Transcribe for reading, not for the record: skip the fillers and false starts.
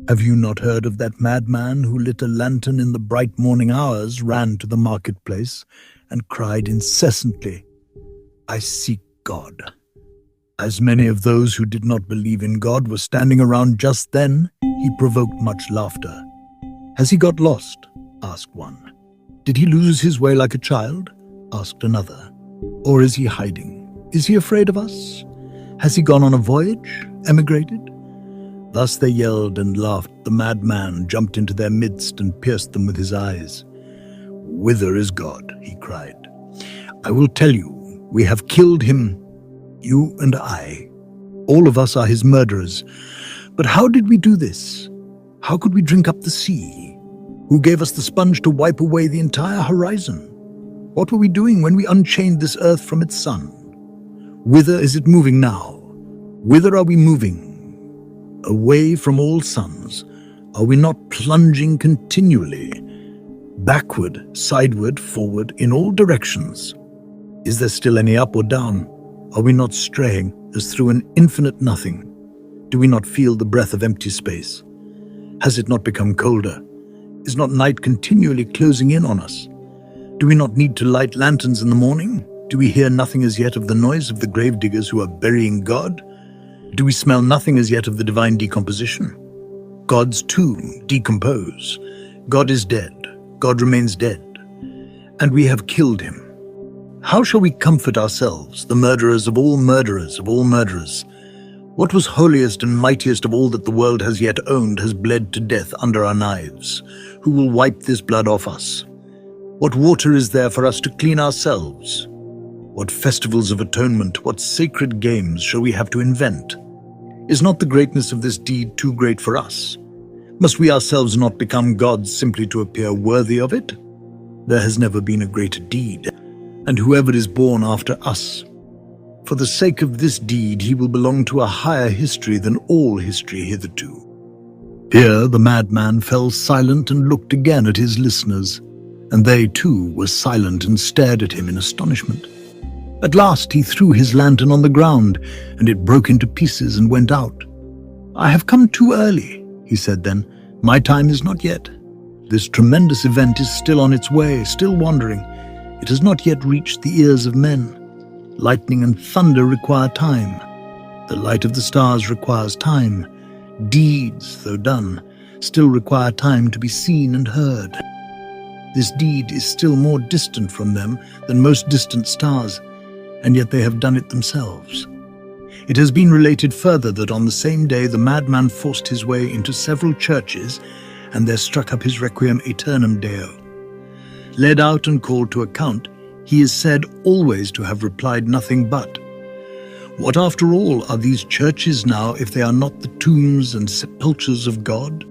Have you not heard of that madman who lit a lantern in the bright morning hours, ran to the marketplace, and cried incessantly, "I seek God"? As many of those who did not believe in God were standing around just then, he provoked much laughter. "Has he got lost?" asked one. "Did he lose his way like a child?" asked another. "Or is he hiding? Is he afraid of us? Has he gone on a voyage? Emigrated?" Thus they yelled and laughed. The madman jumped into their midst and pierced them with his eyes. "Whither is God?" he cried. "I will tell you, we have killed him, you and I. All of us are his murderers. But how did we do this? How could we drink up the sea? Who gave us the sponge to wipe away the entire horizon? What were we doing when we unchained this earth from its sun? Whither is it moving now? Whither are we moving? Away from all suns? Are we not plunging continually? Backward, sideward, forward, in all directions? Is there still any up or down? Are we not straying as through an infinite nothing? Do we not feel the breath of empty space? Has it not become colder? Is not night continually closing in on us? Do we not need to light lanterns in the morning? Do we hear nothing as yet of the noise of the gravediggers who are burying God? Do we smell nothing as yet of the divine decomposition? Gods too decompose. God is dead. God remains dead. And we have killed him. How shall we comfort ourselves, the murderers of all murderers of all murderers? What was holiest and mightiest of all that the world has yet owned has bled to death under our knives. Who will wipe this blood off us? What water is there for us to clean ourselves? What festivals of atonement, what sacred games shall we have to invent? Is not the greatness of this deed too great for us? Must we ourselves not become gods simply to appear worthy of it? There has never been a greater deed, and whoever is born after us, for the sake of this deed he will belong to a higher history than all history hitherto." Here the madman fell silent and looked again at his listeners, and they too were silent and stared at him in astonishment. At last he threw his lantern on the ground, and it broke into pieces and went out. "I have come too early," he said then. "My time is not yet. This tremendous event is still on its way, still wandering. It has not yet reached the ears of men. Lightning and thunder require time. The light of the stars requires time. Deeds, though done, still require time to be seen and heard. This deed is still more distant from them than most distant stars, and yet they have done it themselves." It has been related further that on the same day the madman forced his way into several churches, and there struck up his Requiem Aeternam Deo. Led out and called to account, he is said always to have replied nothing but, "What after all are these churches now if they are not the tombs and sepulchres of God?